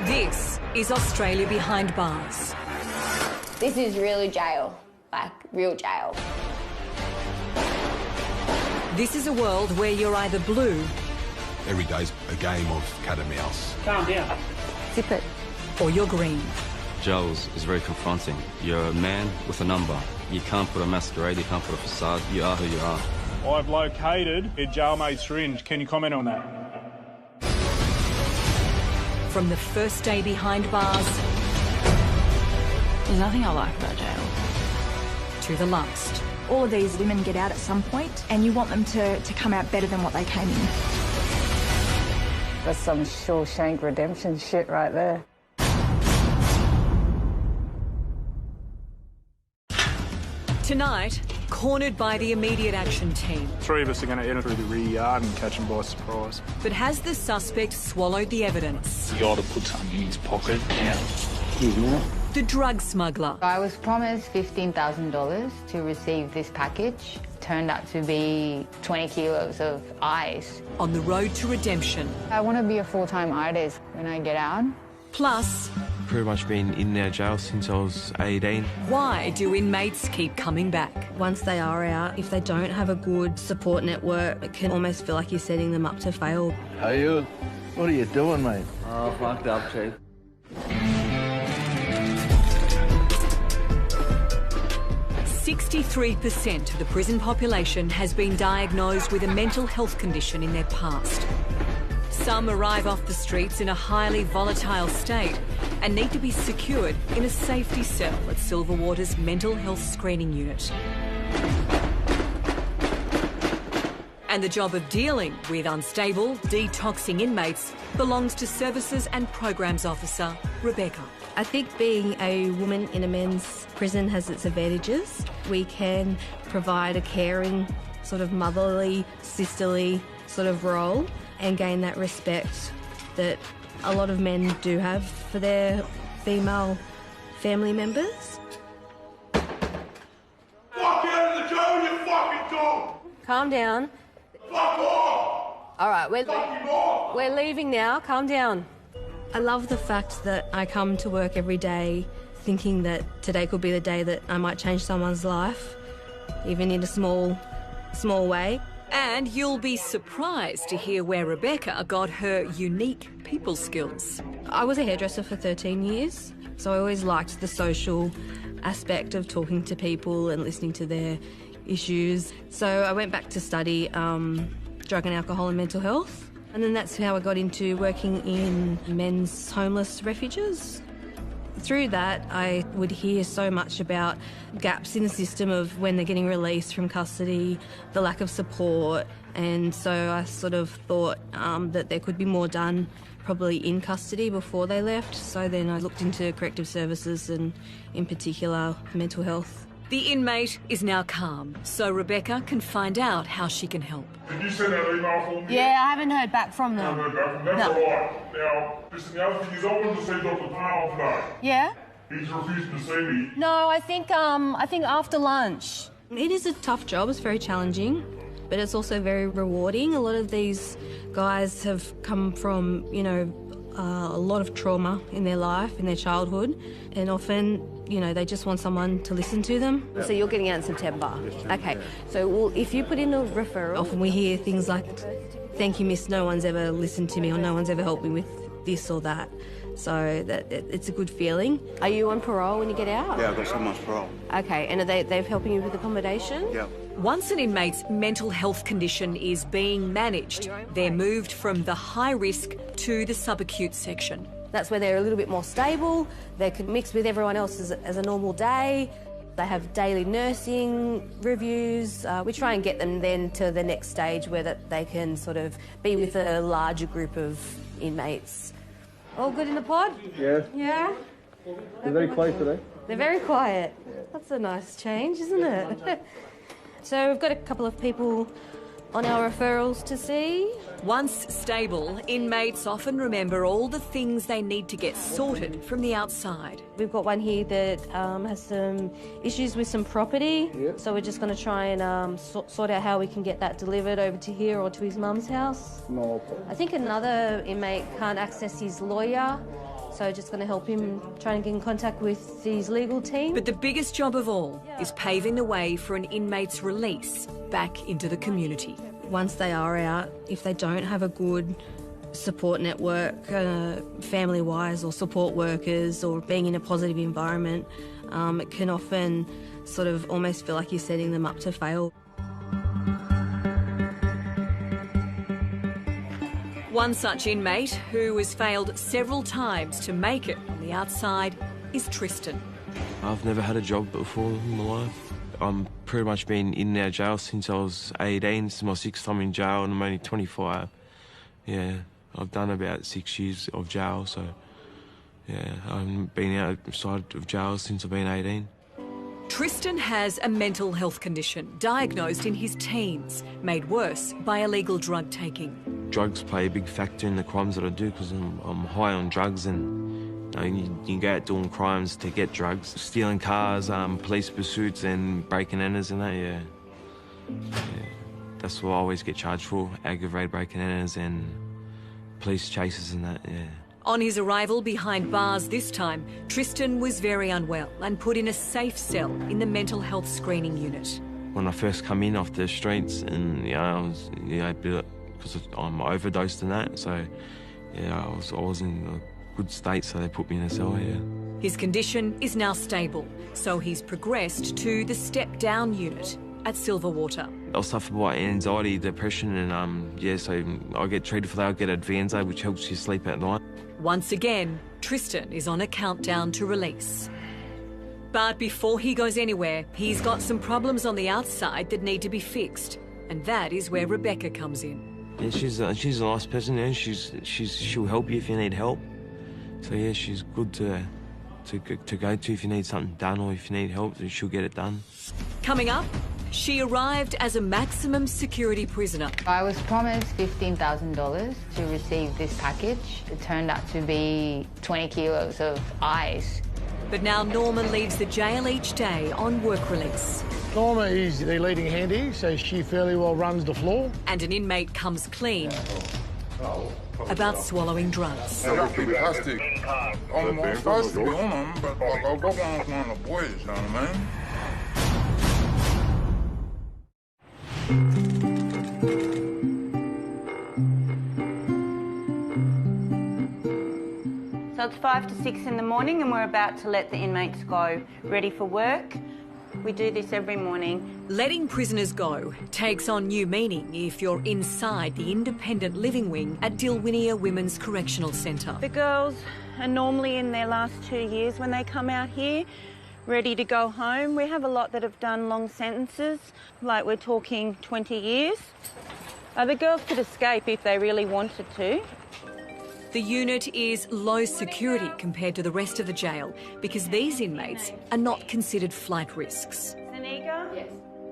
This is Australia Behind Bars. This is really jail, like real jail. This is a world where you're either blue... Every day's a game of cat and mouse. Calm down. Zip it. Or you're green. Jail is very confronting. You're a man with a number. You can't put a masquerade, you can't put a facade. You are who you are. I've located a jailmate syringe. Can you comment on that? From the first day behind bars... There's nothing I like about jail. ...to the last. All of these women get out at some point and you want them to come out better than what they came in. That's some Shawshank Redemption shit right there. Tonight, cornered by the immediate action team. 3 of us are going to enter through the rear yard and catch him by surprise. But has the suspect swallowed the evidence? You ought to put something in his pocket. Yeah. The drug smuggler. I was promised $15,000 to receive this package. Turned out to be 20 kilos of ice. On the road to redemption. I want to be a full-time artist when I get out. Plus... Pretty much been in their jail since I was 18. Why do inmates keep coming back? Once they are out, if they don't have a good support network, it can almost feel like you're setting them up to fail. How are you? What are you doing, mate? Oh, fucked up, Chief. 63% of the prison population has been diagnosed with a mental health condition in their past. Some arrive off the streets in a highly volatile state and need to be secured in a safety cell at Silverwater's mental health screening unit. And the job of dealing with unstable, detoxing inmates belongs to Services and Programs Officer Rebecca. I think being a woman in a men's prison has its advantages. We can provide a caring, sort of motherly, sisterly sort of role and gain that respect that a lot of men do have for their female family members. Fuck out of the jail, you fucking dog! Calm down. Fuck off! All right, we're leaving now. Calm down. I love the fact that I come to work every day thinking that today could be the day that I might change someone's life, even in a small way. And you'll be surprised to hear where Rebecca got her unique people skills. I was a hairdresser for 13 years, so I always liked the social aspect of talking to people and listening to their issues. So I went back to study drug and alcohol and mental health. And then that's how I got into working in men's homeless refuges. Through that, I would hear so much about gaps in the system of when they're getting released from custody, the lack of support, and so I sort of thought that there could be more done probably in custody before they left. So then I looked into corrective services and, in particular, mental health. The inmate is now calm, so Rebecca can find out how she can help. Did you send that email for me? Yeah, I haven't heard back from them. I haven't heard back from them. That's all right. Now, listen, the other thing is I wanted to see Dr. Powell today. Yeah? He's refusing to see me. No, I think after lunch. It is a tough job. It's very challenging, but it's also very rewarding. A lot of these guys have come from, a lot of trauma in their life, in their childhood, and often, they just want someone to listen to them. So you're getting out in September? Okay. So if you put in a referral... Often we hear things like, thank you, miss, no one's ever listened to me or no one's ever helped me with this or that. So it's a good feeling. Are you on parole when you get out? Yeah, I've got 7 months parole. Okay, and are they're helping you with accommodation? Yeah. Once an inmate's mental health condition is being managed, they're moved from the high risk to the subacute section. That's where they're a little bit more stable, they can mix with everyone else as a normal day, they have daily nursing reviews. We try and get them then to the next stage where they can sort of be with a larger group of inmates. All good in the pod? Yeah. Yeah? They're very quiet today. They're very quiet. That's a nice change, isn't it? So we've got a couple of people on our referrals to see. Once stable, inmates often remember all the things they need to get sorted from the outside. We've got one here that has some issues with some property, so we're just going to try and sort out how we can get that delivered over to here or to his mum's house. No problem. I think another inmate can't access his lawyer, So just going to help him try and get in contact with his legal team. But the biggest job of all is paving the way for an inmate's release back into the community. Once they are out, if they don't have a good support network, family-wise, or support workers, or being in a positive environment, it can often sort of almost feel like you're setting them up to fail. One such inmate who has failed several times to make it on the outside is Tristan. I've never had a job before in my life. I'm pretty much been in and out of jail since I was 18. This is my 6th time in jail and I'm only 25. Yeah, I've done about 6 years of jail, so yeah, I've been outside of jail since I've been 18. Tristan has a mental health condition diagnosed in his teens, made worse by illegal drug taking. Drugs play a big factor in the crimes that I do because I'm high on drugs, and you go out doing crimes to get drugs, stealing cars, police pursuits and breaking enters and that, yeah. That's what I always get charged for, aggravated breaking enters and police chases and that, yeah. On his arrival behind bars this time, Tristan was very unwell and put in a safe cell in the mental health screening unit. When I first come in off the streets, and I was, because I'm overdosed and that, so yeah, I was in a good state, so they put me in a cell, yeah. His condition is now stable, so he's progressed to the step-down unit at Silverwater. I suffer by anxiety, depression, and yeah, so I get treated for that. I get Advanza, which helps you sleep at night. Once again, Tristan is on a countdown to release. But before he goes anywhere, he's got some problems on the outside that need to be fixed, and that is where Rebecca comes in. Yeah, she's a nice person. Yeah, she'll help you if you need help. So yeah, she's good to go to if you need something done or if you need help. She'll get it done. Coming up, she arrived as a maximum security prisoner. I was promised $15,000 to receive this package. It turned out to be 20 kilos of ice. But now Norma leaves the jail each day on work release. Norma is the leading hand here, so she fairly well runs the floor. And an inmate comes clean about swallowing drugs. I'm supposed to be on them, but like, I've got one with one of the boys, you know what I mean? So it's 5 to 6 in the morning and we're about to let the inmates go, ready for work. We do this every morning. Letting prisoners go takes on new meaning if you're inside the independent living wing at Dilwinia Women's Correctional Centre. The girls are normally in their last 2 years when they come out here, ready to go home. We have a lot that have done long sentences, like we're talking 20 years. The girls could escape if they really wanted to. The unit is low security compared to the rest of the jail because these inmates are not considered flight risks. Sanika? Yes.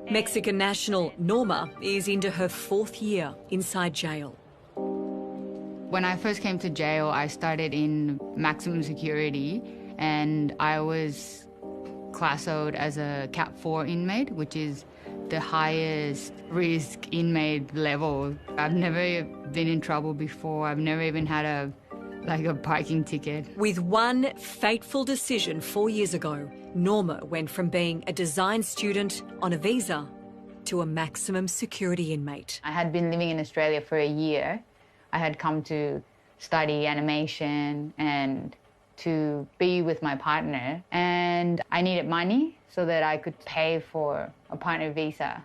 Mexican national Norma is into her 4th year inside jail. When I first came to jail, I started in maximum security and I was classoed as a Cat 4 inmate, which is the highest risk inmate level. I've never been in trouble before. I've never even had a parking ticket. With one fateful decision 4 years ago, Norma went from being a design student on a visa to a maximum security inmate. I had been living in Australia for a year. I had come to study animation and to be with my partner, and I needed money so that I could pay for a partner visa.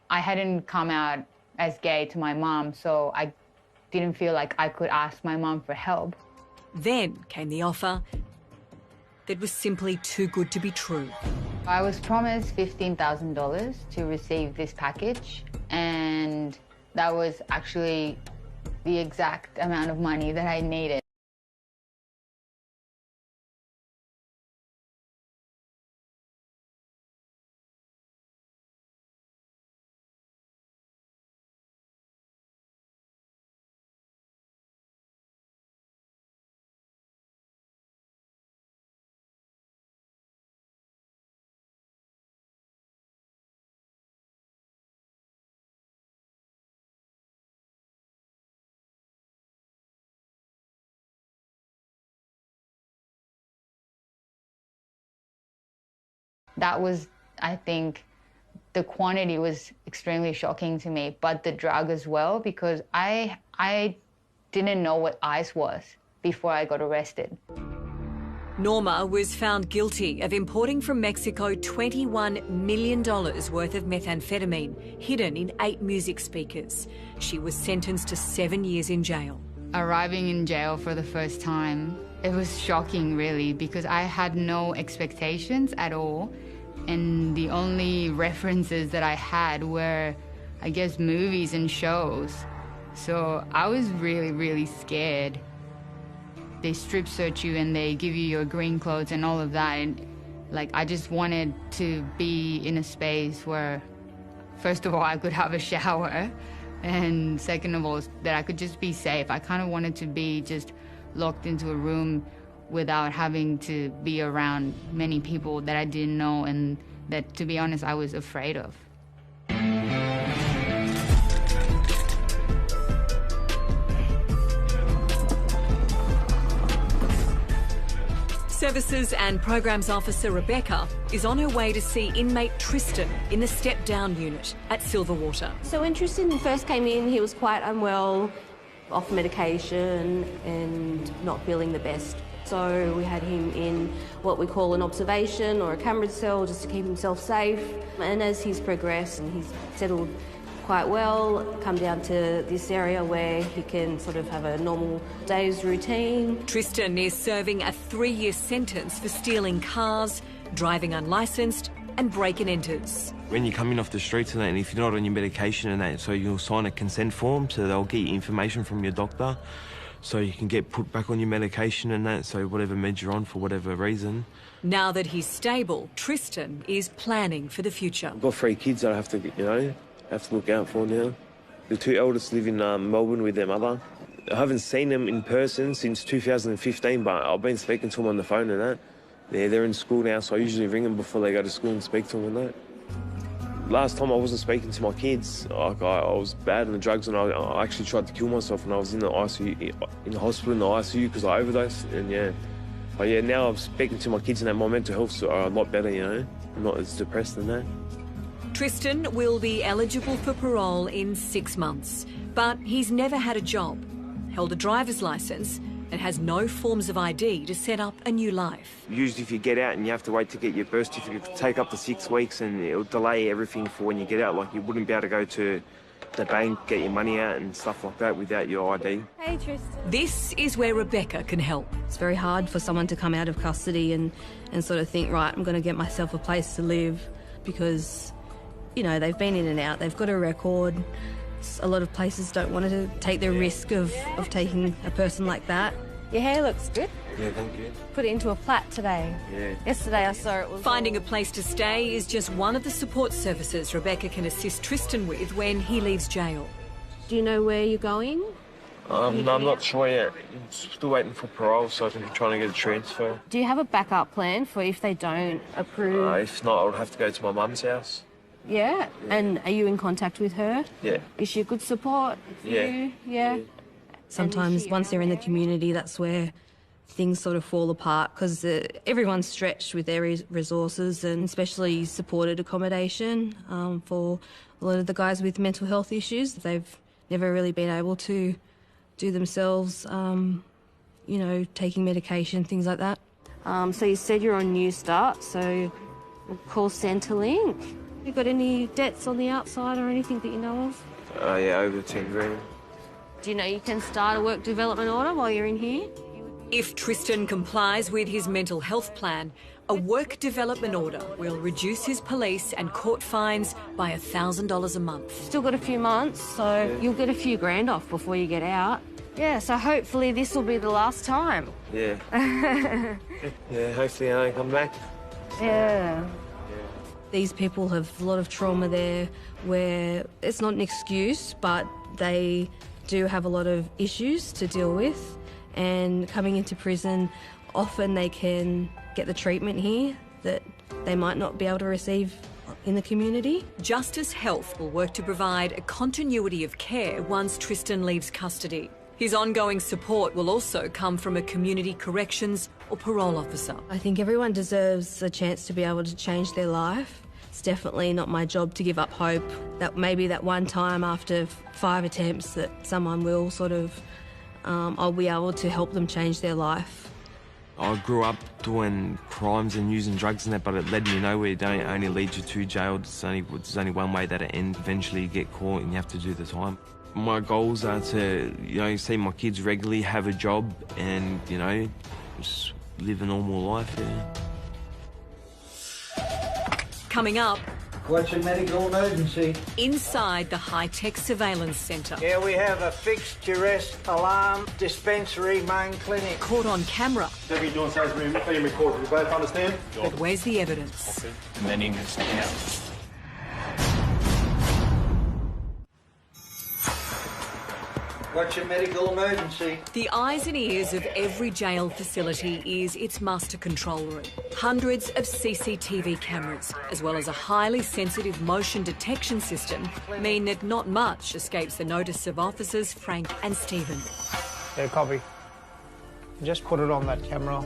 I hadn't come out as gay to my mom, so I didn't feel like I could ask my mom for help. Then came the offer that was simply too good to be true. I was promised $15,000 to receive this package, and that was actually the exact amount of money that I needed. That was, I think, the quantity was extremely shocking to me, but the drug as well, because I didn't know what ice was before I got arrested. Norma was found guilty of importing from Mexico $21 million worth of methamphetamine hidden in 8 music speakers. She was sentenced to 7 years in jail. Arriving in jail for the first time, it was shocking really, because I had no expectations at all. And the only references that I had were, I guess, movies and shows. So I was really, really scared. They strip search you and they give you your green clothes and all of that. And, like, I just wanted to be in a space where, first of all, I could have a shower, and second of all, that I could just be safe. I kind of wanted to be just locked into a room without having to be around many people that I didn't know and that, to be honest, I was afraid of. Services and Programs Officer Rebecca is on her way to see inmate Tristan in the step-down unit at Silverwater. So when Tristan first came in, he was quite unwell, off medication and not feeling the best. So we had him in what we call an observation or a camera cell just to keep himself safe. And as he's progressed and he's settled quite well, come down to this area where he can sort of have a normal day's routine. Tristan is serving a 3-year sentence for stealing cars, driving unlicensed and break and enters. When you come in off the streets and that, and if you're not on your medication and that, so you'll sign a consent form, so they'll get you information from your doctor, so you can get put back on your medication and that, so whatever meds you're on for whatever reason. Now that he's stable, Tristan is planning for the future. I've got 3 kids that I have to, have to look out for now. The 2 eldest live in Melbourne with their mother. I haven't seen them in person since 2015, but I've been speaking to them on the phone and that. They're in school now, so I usually ring them before they go to school and speak to them and that. Last time I wasn't speaking to my kids. Like, I was bad on the drugs, and I actually tried to kill myself when I was in the ICU, in the hospital in the ICU, because I overdosed. And yeah, but yeah, now I'm speaking to my kids, and my mental health's a lot better. I'm not as depressed than that. Tristan will be eligible for parole in 6 months, but he's never had a job, held a driver's licence and has no forms of ID to set up a new life. Usually if you get out and you have to wait to get your birth certificate, it will take up to 6 weeks, and it'll delay everything for when you get out. Like, you wouldn't be able to go to the bank, get your money out and stuff like that without your ID. Hey, Tristan. This is where Rebecca can help. It's very hard for someone to come out of custody and sort of think, right, I'm going to get myself a place to live, because they've been in and out, they've got a record. A lot of places don't want to take the risk of taking a person like that. Your hair looks good. Yeah, thank you. Put it into a plait today. Yeah. Yesterday I saw it was... Finding a place to stay is just one of the support services Rebecca can assist Tristan with when he leaves jail. Do you know where you're going? No, I'm not sure yet. I'm still waiting for parole, so I'm trying to get a transfer. Do you have a backup plan for if they don't approve? If not, I would have to go to my mum's house. Yeah? And are you in contact with her? Yeah. Is she a good support for you? Yeah. Sometimes once they're in the community, that's where things sort of fall apart, because everyone's stretched with their resources, and especially supported accommodation for a lot of the guys with mental health issues. They've never really been able to do themselves, taking medication, things like that. So you said you're on New Start, so we'll call Centrelink. You got any debts on the outside or anything that you know of? Yeah, over 10 grand. Do you know you can start a work development order while you're in here? If Tristan complies with his mental health plan, a work development order will reduce his police and court fines by $1,000 a month. Still got a few months, so you'll get a few grand off before you get out. Yeah, so hopefully this will be the last time. Yeah. Yeah, hopefully I don't come back. Yeah. These people have a lot of trauma there, where it's not an excuse, but they do have a lot of issues to deal with, and coming into prison, often they can get the treatment here that they might not be able to receive in the community. Justice Health will work to provide a continuity of care once Tristan leaves custody. His ongoing support will also come from a community corrections or parole officer. I think everyone deserves a chance to be able to change their life. It's definitely not my job to give up hope that maybe that one time after 5 attempts that someone will sort of, I'll be able to help them change their life. I grew up doing crimes and using drugs and that, but it led me nowhere. It only leads you to jail. There's only one way that it ends. Eventually you get caught and you have to do the time. My goals are to, see my kids regularly, have a job and, just live a normal life, Coming up... What's a medical emergency? Inside the high-tech surveillance centre. Yeah, we have a fixed duress alarm dispensary main clinic. Caught on camera. Every doing so is being recorded. We both understand? But where's the evidence? Okay. And then he goes down. What's your medical emergency? The eyes and ears of every jail facility is its master control room. Hundreds of CCTV cameras, as well as a highly sensitive motion detection system, mean that not much escapes the notice of officers Frank and Stephen. Yeah, copy. Just put it on that camera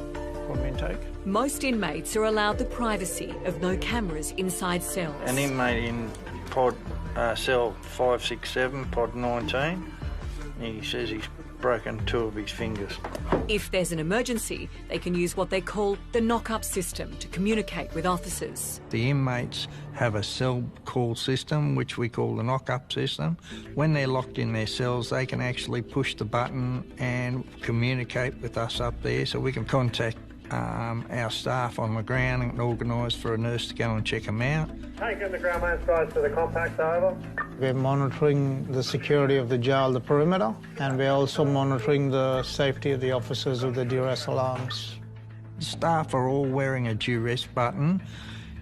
from intake. Most inmates are allowed the privacy of no cameras inside cells. An inmate in pod cell 567, pod 19. He says he's broken 2 of his fingers. If there's an emergency, they can use what they call the knock-up system to communicate with officers. The inmates have a cell call system, which we call the knock-up system. When they're locked in their cells, they can actually push the button and communicate with us up there, so we can contact our staff on the ground and organise for a nurse to go and check them out. Taking the groundman's guys to the compacts, over. We're monitoring the security of the jail, the perimeter, and we're also monitoring the safety of the officers with the duress alarms. Staff are all wearing a duress button.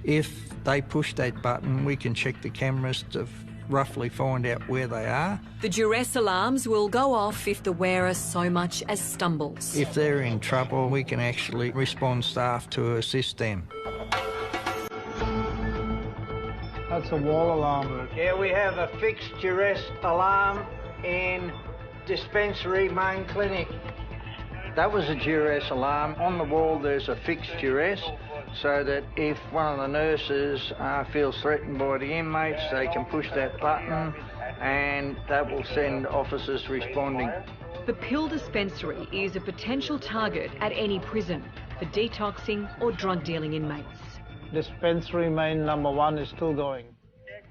If they push that button, we can check the cameras to roughly find out where they are. The duress alarms will go off if the wearer so much as stumbles. If they're in trouble, we can actually respond staff to assist them. That's a wall alarm. Yeah, we have a fixed duress alarm in dispensary main clinic. That was a duress alarm. On the wall there's a fixed duress, so that if one of the nurses feels threatened by the inmates, they can push that button and that will send officers responding. The pill dispensary is a potential target at any prison for detoxing or drug dealing inmates. Dispensary main number 1 is still going.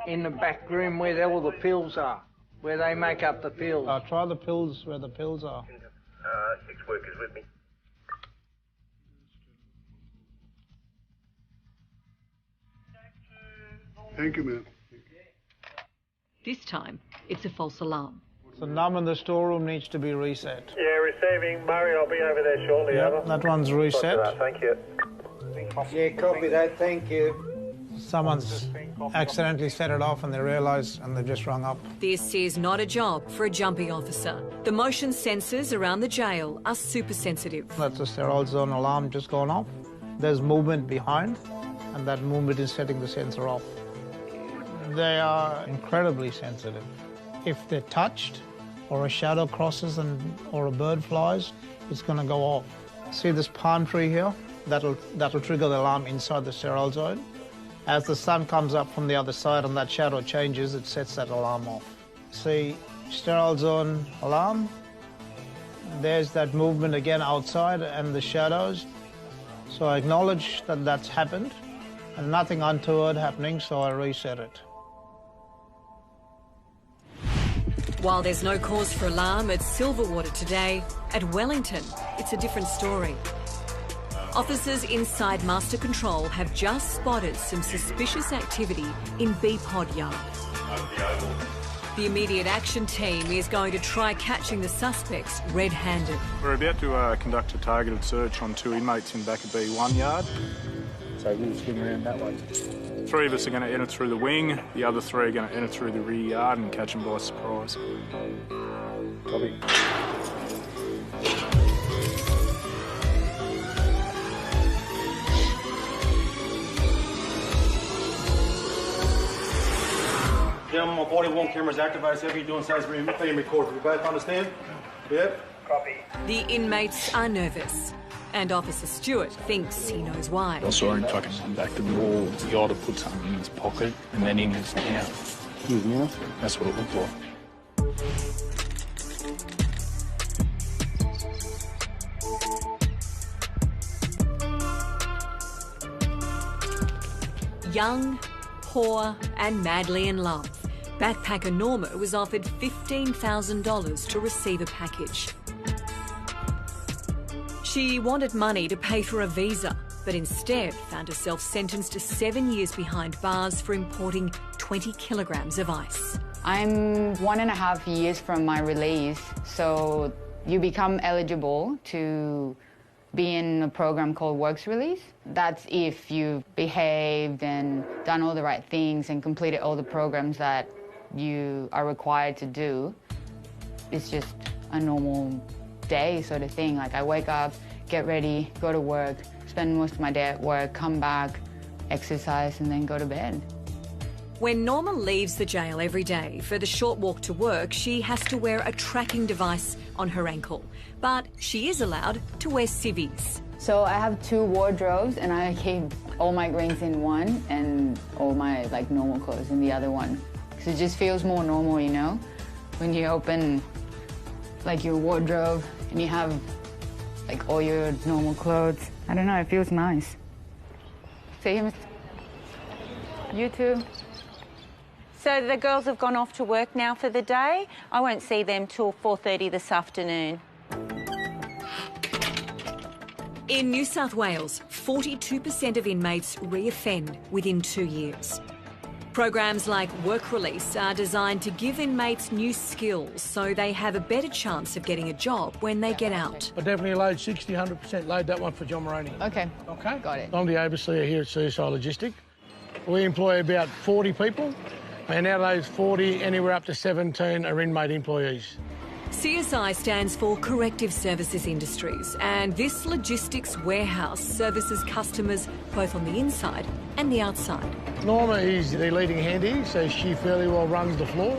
In the back room where all the pills are, where they make up the pills. Try the pills where the pills are. 6 workers with me. Thank you, ma'am. This time, it's a false alarm. The number in the storeroom needs to be reset. Yeah, receiving. Murray, I'll be over there shortly, Yeah, over. that one's reset. Thank you. Yeah, copy that, thank you. Someone's accidentally set it off and they realise and they've just rung up. This is not a job for a jumping officer. The motion sensors around the jail are super sensitive. That's a sterile zone alarm just gone off. There's movement behind and that movement is setting the sensor off. They are incredibly sensitive. If they're touched or a shadow crosses or a bird flies, it's going to go off. See this palm tree here? That'll trigger the alarm inside the sterile zone. As the sun comes up from the other side and that shadow changes, it sets that alarm off. See, sterile zone alarm. There's that movement again outside and the shadows. So I acknowledge that that's happened and nothing untoward happening, so I reset it. While there's no cause for alarm at Silverwater today, at Wellington, it's a different story. Officers inside Master Control have just spotted some suspicious activity in B-Pod Yard. The immediate action team is going to try catching the suspects red-handed. We're about to conduct a targeted search on 2 inmates in back of B1 yard. So we'll swing around that way. 3 of us are going to enter through the wing, the other 3 are going to enter through the rear yard and catch them by surprise. Copy. Yeah, my body-worn camera's activated, so everything you're doing says being recorded. We both understand? Yep. Copy. The inmates are nervous, and Officer Stewart thinks he knows why. I saw him fucking run back to the wall. The guy to put something in his pocket and then in his mouth. His mouth? That's what it looked like. Young, poor and madly in love, backpacker Norma was offered $15,000 to receive a package. She wanted money to pay for a visa, but instead found herself sentenced to 7 years behind bars for importing 20 kilograms of ice. I'm 1.5 years from my release, so you become eligible to be in a program called Works Release. That's if you've behaved and done all the right things and completed all the programs that you are required to do. It's just a normal day sort of thing. Like I wake up, get ready, go to work, spend most of my day at work, come back, exercise and then go to bed. When Norma leaves the jail every day for the short walk to work, she has to wear a tracking device on her ankle. But she is allowed to wear civvies. So I have 2 wardrobes and I keep all my greens in one and all my normal clothes in the other one. Because it just feels more normal, you know? When you open your wardrobe and you have all your normal clothes. I don't know, it feels nice. See him? You too. So the girls have gone off to work now for the day. I won't see them till 4:30 this afternoon. In New South Wales, 42% of inmates re-offend within 2 years. Programs like Work Release are designed to give inmates new skills so they have a better chance of getting a job when they get out. I definitely load 60, 100%. Load that one for John Moroney. Okay. Okay? Got it. I'm the overseer here at CSI Logistic. We employ about 40 people, and out of those 40, anywhere up to 17 are inmate employees. CSI stands for Corrective Services Industries, and this logistics warehouse services customers both on the inside and the outside. Norma is the leading hand here, so she fairly well runs the floor.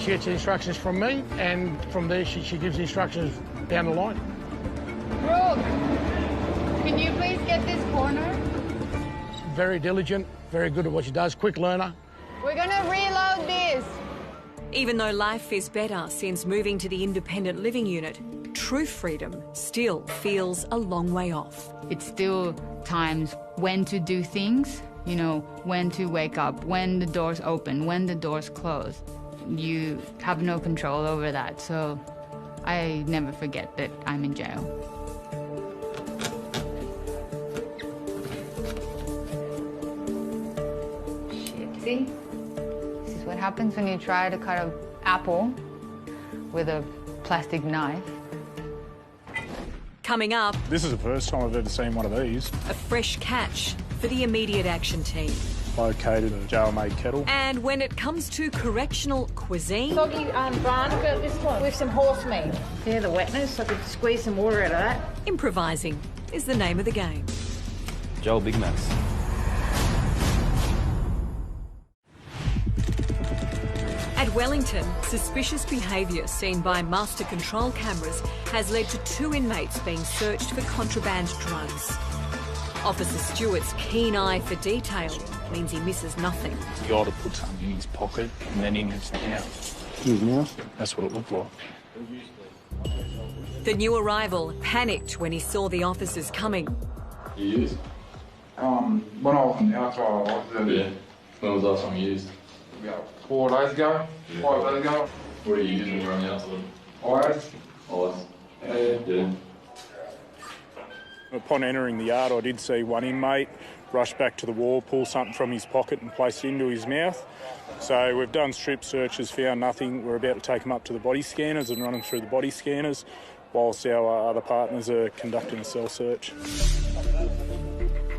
She gets instructions from me, and from there she gives instructions down the line. Brooke, can you please get this corner? Very diligent, very good at what she does, quick learner. We're gonna reload this. Even though life is better since moving to the independent living unit, true freedom still feels a long way off. It's still times when to do things, you know, when to wake up, when the doors open, when the doors close. You have no control over that, so I never forget that I'm in jail. Shit, see? This is what happens when you try to cut an apple with a plastic knife. Coming up... This is the first time I've ever seen one of these. A fresh catch for the immediate action team. Located a jail-made kettle. And when it comes to correctional cuisine... Soggy barnacle, this one, with some horse meat. Yeah, the wetness, I could squeeze some water out of that. Improvising is the name of the game. Joel Big Macs. At Wellington, suspicious behaviour seen by master control cameras has led to 2 inmates being searched for contraband drugs. Officer Stewart's keen eye for detail means he misses nothing. The guy to put something in his pocket and then in his mouth. His mouth? That's what it looked like. The new arrival panicked when he saw the officers coming. You used? When I was on the outside, I was there. Yeah. When was the last time you used? About 4 days ago, 5 days ago. What are you using when you're on the outside? Eyes. Eyes? Yeah. Upon entering the yard, I did see one inmate rush back to the wall, pull something from his pocket and place it into his mouth. So we've done strip searches, found nothing. We're about to take him up to the body scanners and run him through the body scanners whilst our other partners are conducting a cell search.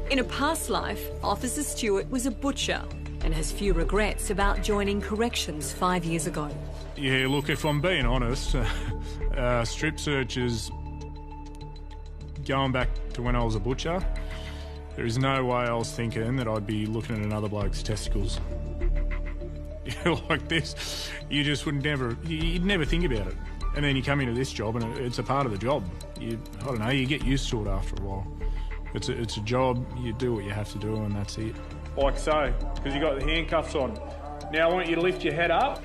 In a past life, Officer Stewart was a butcher and has few regrets about joining corrections 5 years ago. Yeah, look, if I'm being honest, strip searches, going back to when I was a butcher, there is no way I was thinking that I'd be looking at another bloke's testicles. like this, you just would never, you'd never think about it. And then you come into this job and it's a part of the job. I don't know, you get used to it after a while. It's a job, you do what you have to do and that's it. Like so, because you got the handcuffs on. Now I want you to lift your head up.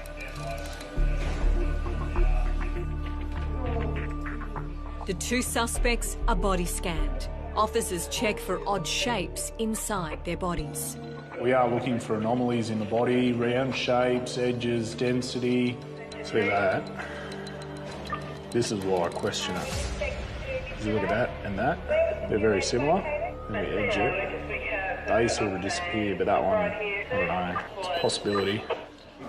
The two suspects are body scanned. Officers check for odd shapes inside their bodies. We are looking for anomalies in the body, round shapes, edges, density. See that? This is why I question it. If you look at that and that, they're very similar. And we edge it, they sort of disappear, but that one, I don't know, it's a possibility.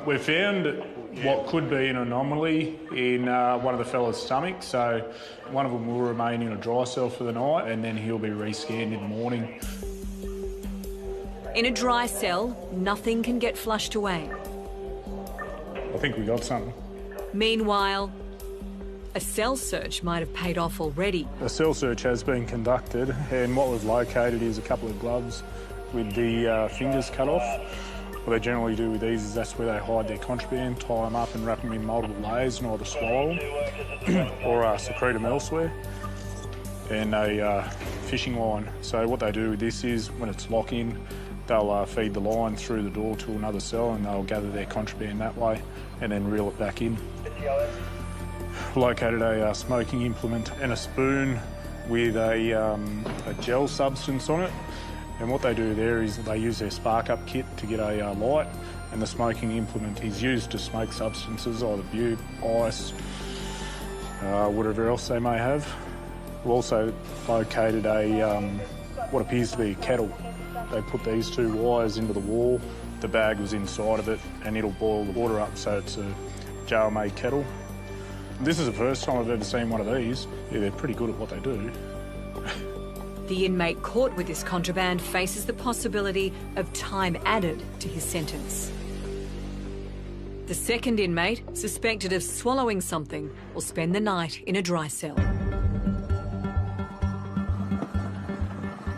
We found what could be an anomaly in one of the fella's stomach, so one of them will remain in a dry cell for the night and then he'll be rescanned in the morning. In a dry cell, nothing can get flushed away. I think we got something. Meanwhile, a cell search might have paid off already. A cell search has been conducted and what we've located is a couple of gloves with the fingers cut off. What they generally do with these is that's where they hide their contraband, tie them up and wrap them in multiple layers and either swallow them or secrete them elsewhere. And a fishing line. So what they do with this is when it's lock-in, they'll feed the line through the door to another cell and they'll gather their contraband that way and then reel it back in. Located a smoking implement and a spoon with a gel substance on it. And what they do there is they use their spark-up kit to get a light, and the smoking implement is used to smoke substances, either bute, ice, whatever else they may have. We've also located what appears to be a kettle. They put these two wires into the wall, the bag was inside of it, and it'll boil the water up, so it's a jail-made kettle. This is the first time I've ever seen one of these. Yeah, they're pretty good at what they do. The inmate caught with this contraband faces the possibility of time added to his sentence. The second inmate, suspected of swallowing something, will spend the night in a dry cell.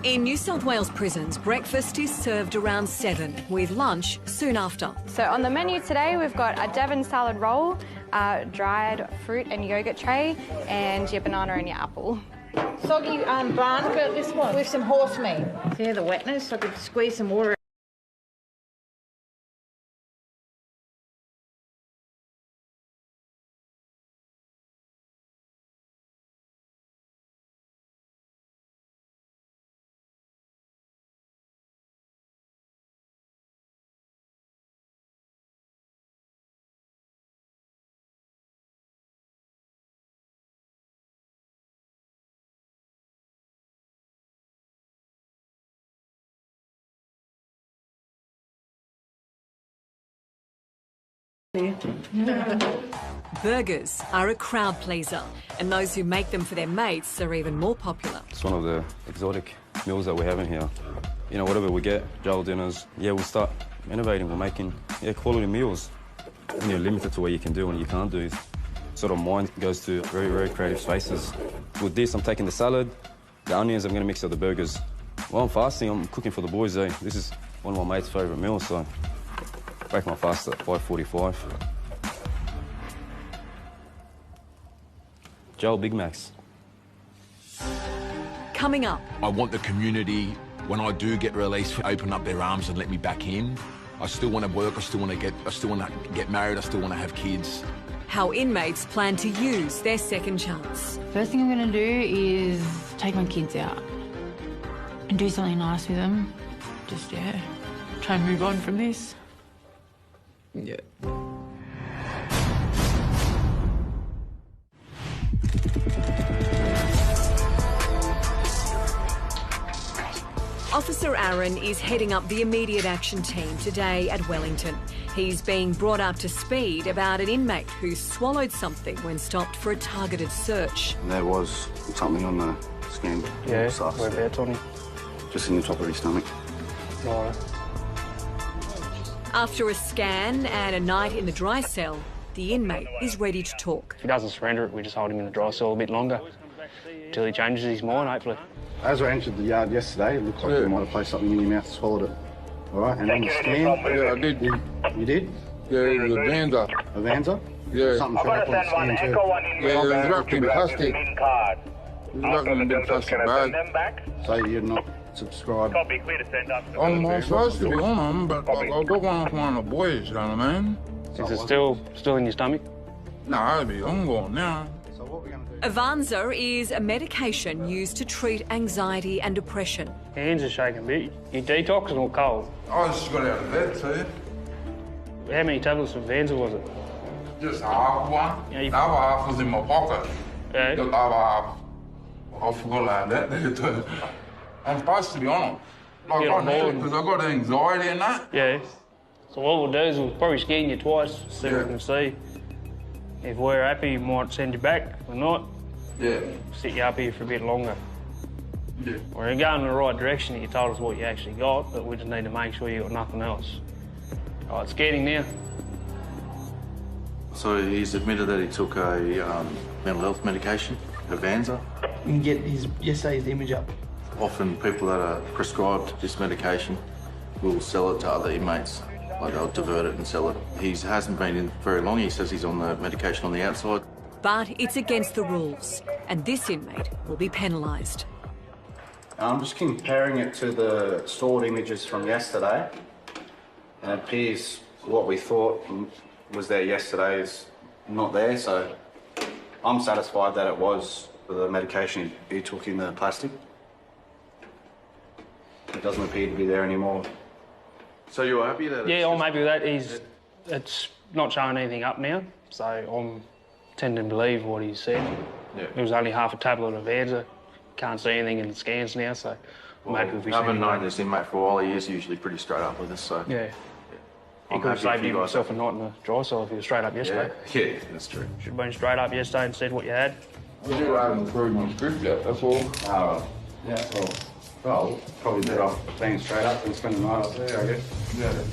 In New South Wales prisons, breakfast is served around 7, with lunch soon after. So on the menu today, we've got a Devon salad roll, dried fruit and yogurt tray, and your banana and your apple. Soggy bun, but this one with some horse meat. See the wetness? I could squeeze some water. Burgers are a crowd pleaser, and those who make them for their mates are even more popular. It's one of the exotic meals that we have in here. You know, whatever we get, jail dinners, we'll start innovating. We're making, quality meals. And you're limited to what you can do and you can't do. Sort of mind goes to very, very creative spaces. With this, I'm taking the salad, the onions, I'm going to mix up the burgers. While I'm fasting, I'm cooking for the boys, This is one of my mates' favourite meals, so break my fast at 5:45. Joel Big Macs. Coming up. I want the community, when I do get released, to open up their arms and let me back in. I still want to work, I still want to get married, I still want to have kids. How inmates plan to use their second chance. First thing I'm going to do is take my kids out and do something nice with them. Just, try and move on from this. Yeah. Officer Aaron is heading up the immediate action team today at Wellington. He's being brought up to speed about an inmate who swallowed something when stopped for a targeted search. There was something on the scan. Yeah, whereabouts on him? Just in the top of his stomach. Right. After a scan and a night in the dry cell, the inmate is ready to talk. If he doesn't surrender it, we just hold him in the dry cell a bit longer until he changes his mind, hopefully. As I entered the yard yesterday, it looked like you might have placed something in your mouth and swallowed it. All right, and on the scan... Yeah, I did. You did? Yeah, it was a Avanza. Avanza? Yeah. Something should happen on skin too. Yeah, it was wrapped in plastic. It was wrapped in a big plastic bag. So you're not subscribed? I'm supposed to be on them, but I got one off one of the boys, you know what I mean? Is it still in your stomach? No, I'm going now. Avanza is a medication used to treat anxiety and depression. Hands are shaking a bit. You detoxing or cold? I just got out of bed, too. How many tablets of Avanza was it? Just half one. Yeah, The other half was in my pocket. Yeah. The other half, I forgot like that. I'm supposed to be on them. Like Yeah, I know, because I got anxiety and that. Yeah. So what we'll do is we'll probably scan you twice, see what we can see. If we're happy, we might send you back. If we're not, sit you up here for a bit longer. Yeah. We're going in the right direction. You told us what you actually got, but we just need to make sure you got nothing else. All right, scanning now. So he's admitted that he took a mental health medication, Avanza. You can get yesterday's image up. Often people that are prescribed this medication will sell it to other inmates. Like they'll divert it and sell it. He hasn't been in very long. He says he's on the medication on the outside. But it's against the rules, and this inmate will be penalised. I'm just comparing it to the stored images from yesterday. And it appears what we thought was there yesterday is not there, so I'm satisfied that it was the medication he took in the plastic. It doesn't appear to be there anymore. So you're happy that? Yeah, I'm happy with that. It's not showing anything up now, so I'm tending to believe what he said. Yeah. It was only half a tablet of Avanza. Can't see anything in the scans now, so I'm happy if we see I've been anything. knowing this inmate for a while. He is usually pretty straight up with us, so. Yeah. He I'm could have happy saved for you guys. himself a night in the dry cell if he was straight up yesterday. Yeah, that's true. Should have been straight up yesterday and said what you had. I still haven't approved my script yet, that's all. Yeah, well, probably better off being straight up than spending the night up there, I guess. Yeah.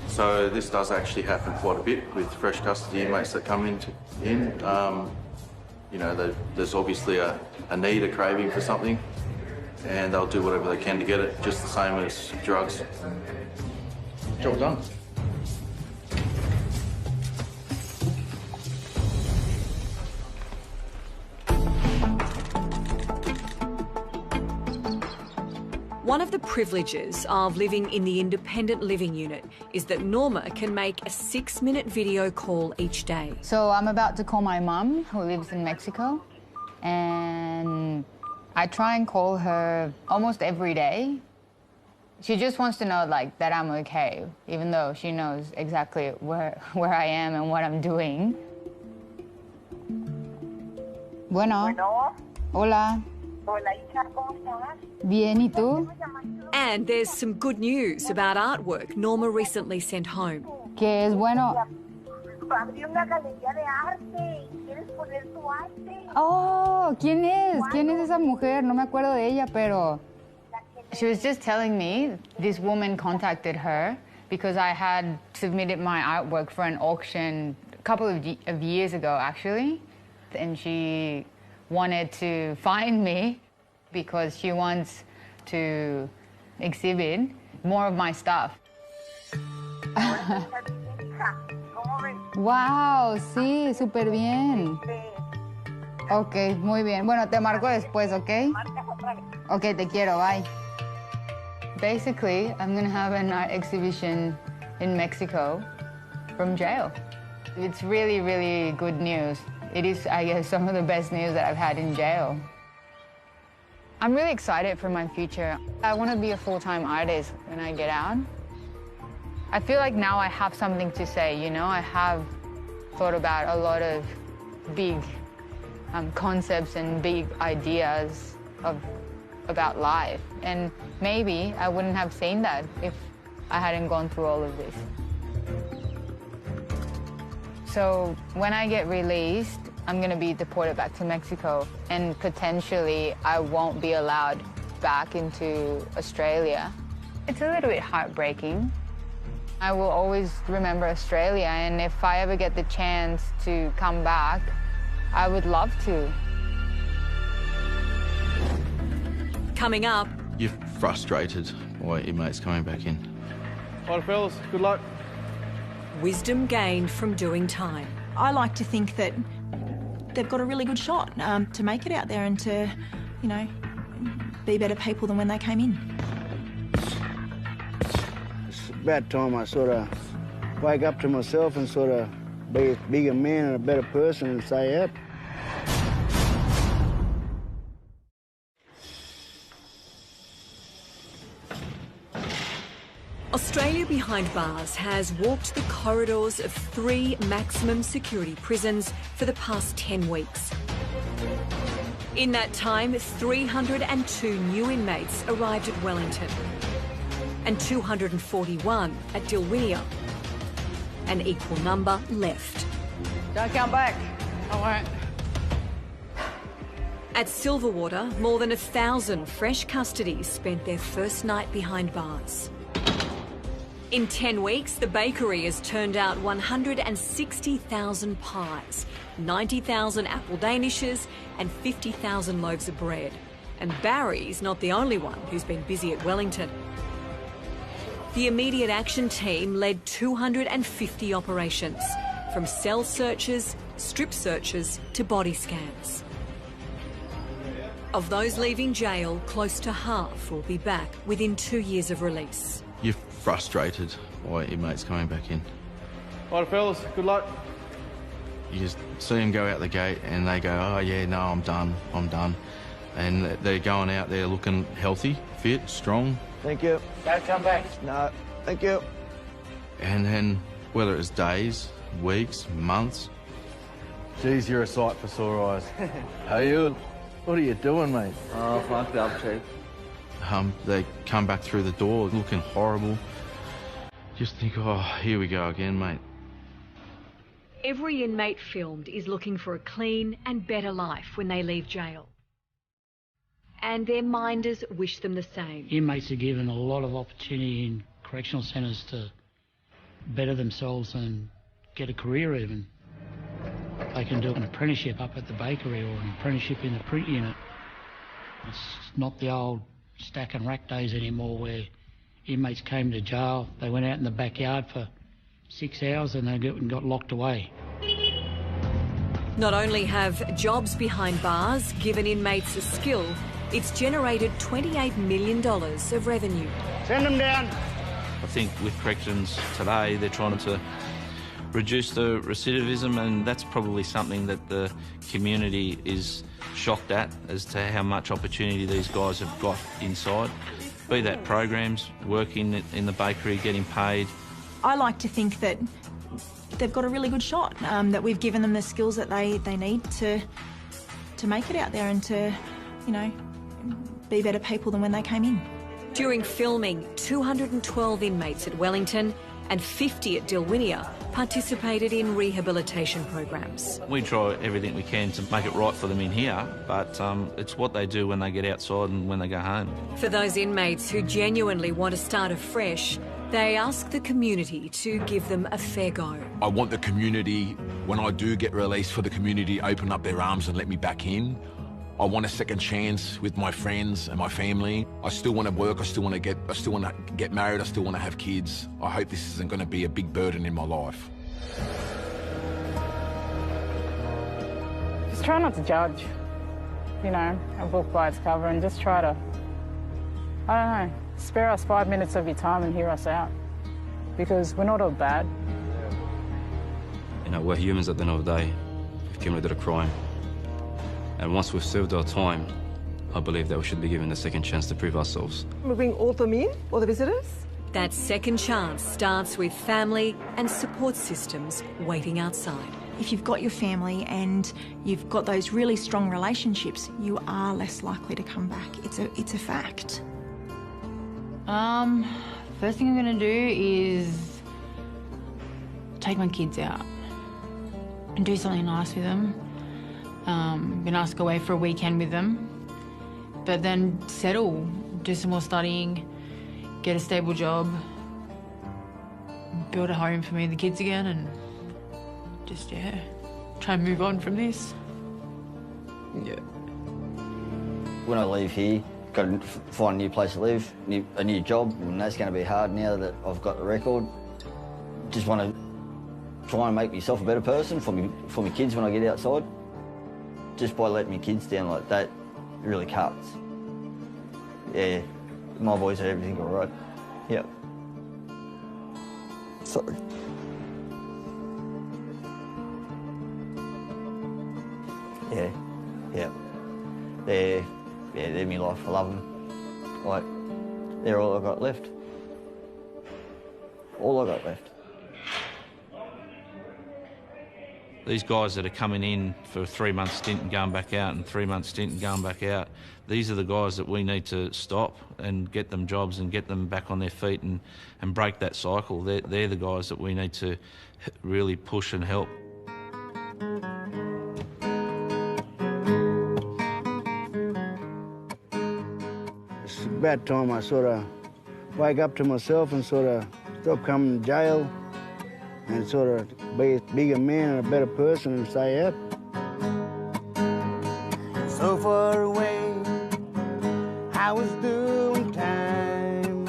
So this does actually happen quite a bit with fresh custody inmates that come in. You know, there's obviously a need, a craving for something, and they'll do whatever they can to get it, just the same as drugs. Job done. One of the privileges of living in the independent living unit is that Norma can make a 6-minute video call each day. So I'm about to call my mum, who lives in Mexico, and I try and call her almost every day. She just wants to know, like, that I'm okay, even though she knows exactly where I am and what I'm doing. Bueno. Hola. Hola, hija, ¿cómo estás? Bien, ¿y tú? And there's some good news about artwork Norma recently sent home. Que es bueno. Abrí una galería de arte y quieres poner tu arte. Oh, ¿quién es? ¿Quién es esa mujer? No me acuerdo de ella, pero... She was just telling me this woman contacted her because I had submitted my artwork for an auction a couple of years ago, actually. And she wanted to find me because she wants to exhibit more of my stuff. Wow, sí, súper bien. Ok, muy bien. Bueno, te marco después, ¿ok? Ok, te quiero, bye. Basically, I'm gonna have an art exhibition in Mexico from jail. It's really, really good news. It is, I guess, some of the best news that I've had in jail. I'm really excited for my future. I want to be a full-time artist when I get out. I feel like now I have something to say, you know? I have thought about a lot of big concepts and big ideas about life. And maybe I wouldn't have seen that if I hadn't gone through all of this. So when I get released, I'm going to be deported back to Mexico, and potentially I won't be allowed back into Australia. It's a little bit heartbreaking. I will always remember Australia, and if I ever get the chance to come back, I would love to. Coming up... You're frustrated by inmates coming back in. All right, fellas, good luck. wisdom gained from doing time. I like to think that they've got a really good shot to make it out there and to, you know, be better people than when they came in. It's about time I sort of wake up to myself and sort of be a bigger man and a better person and say, yep. Australia Behind Bars has walked the corridors of 3 maximum security prisons for the past 10 weeks. In that time, 302 new inmates arrived at Wellington and 241 at Dilwinia. An equal number left. Don't come back. I won't. At Silverwater, more than 1,000 fresh custodies spent their first night behind bars. In 10 weeks, the bakery has turned out 160,000 pies, 90,000 apple danishes and 50,000 loaves of bread. And Barry's not the only one who's been busy at Wellington. The immediate action team led 250 operations, from cell searches, strip searches to body scans. Of those leaving jail, close to half will be back within 2 years of release. You're frustrated by inmates coming back in. Right, fellas, good luck. You just see them go out the gate and they go, oh yeah, no, I'm done. And they're going out there looking healthy, fit, strong. Thank you. Don't come back. No, thank you. And then, whether it's days, weeks, months. Geez, you're a sight for sore eyes. How are you? What are you doing, mate? Oh, fucked up, Chief. They come back through the door looking horrible. Just think, oh, here we go again, mate. Every inmate filmed is looking for a clean and better life when they leave jail. And their minders wish them the same. Inmates are given a lot of opportunity in correctional centres to better themselves and get a career even. They can do an apprenticeship up at the bakery or an apprenticeship in the print unit. It's not the old stack and rack days anymore where inmates came to jail, they went out in the backyard for 6 hours and they got locked away. Not only have jobs behind bars given inmates a skill, it's generated $28 million of revenue. Send them down. I think with corrections today, they're trying to reduce the recidivism, and that's probably something that the community is shocked at as to how much opportunity these guys have got inside. Be that programs, working in the bakery, getting paid. I like to think that they've got a really good shot, that we've given them the skills that they need to make it out there and to, you know, be better people than when they came in. During filming, 212 inmates at Wellington and 50 at Dilwinia participated in rehabilitation programs. We try everything we can to make it right for them in here, but it's what they do when they get outside and when they go home. For those inmates who genuinely want to start afresh, they ask the community to give them a fair go. I want the community, when I do get released, for the community to open up their arms and let me back in. I want a second chance with my friends and my family. I still want to work, I still want to get married, I still want to have kids. I hope this isn't going to be a big burden in my life. Just try not to judge, you know, a book by its cover, and just try to, I don't know, spare us 5 minutes of your time and hear us out, because we're not all bad. You know, we're humans at the end of the day. We've committed a crime. And once we've served our time, I believe that we should be given a second chance to prove ourselves. We bring all of them in, all the visitors. That second chance starts with family and support systems waiting outside. If you've got your family and you've got those really strong relationships, you are less likely to come back. It's a fact. First thing I'm gonna do is take my kids out and do something nice with them. Gonna ask away for a weekend with them, but then settle, do some more studying, get a stable job, build a home for me and the kids again, and just, yeah, try and move on from this. Yeah. When I leave here, got to find a new place to live, a new job, and that's going to be hard now that I've got the record. Just want to trying to make myself a better person for me kids when I get outside. Just by letting my kids down like that, it really cuts. Yeah, my boys are everything all right. Yep. Sorry. Yeah, yeah. They're my life. I love them. Like, they're all I got left. All I got left. These guys that are coming in for a 3-month stint and going back out and 3-month stint and going back out, these are the guys that we need to stop and get them jobs and get them back on their feet and break that cycle. They're the guys that we need to really push and help. It's about time I sort of wake up to myself and sort of stop coming to jail and sort of be a bigger man and a better person and say, yep. So far away, I was doing time.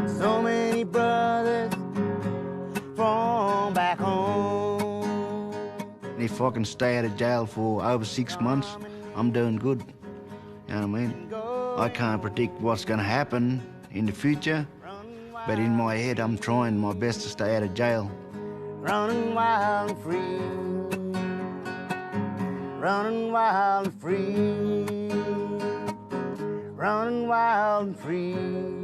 So many brothers from back home. If I can stay out of jail for over 6 months, I'm doing good. You know what I mean? I can't predict what's going to happen in the future, but in my head, I'm trying my best to stay out of jail. Running wild and free. Running wild and free. Running wild and free.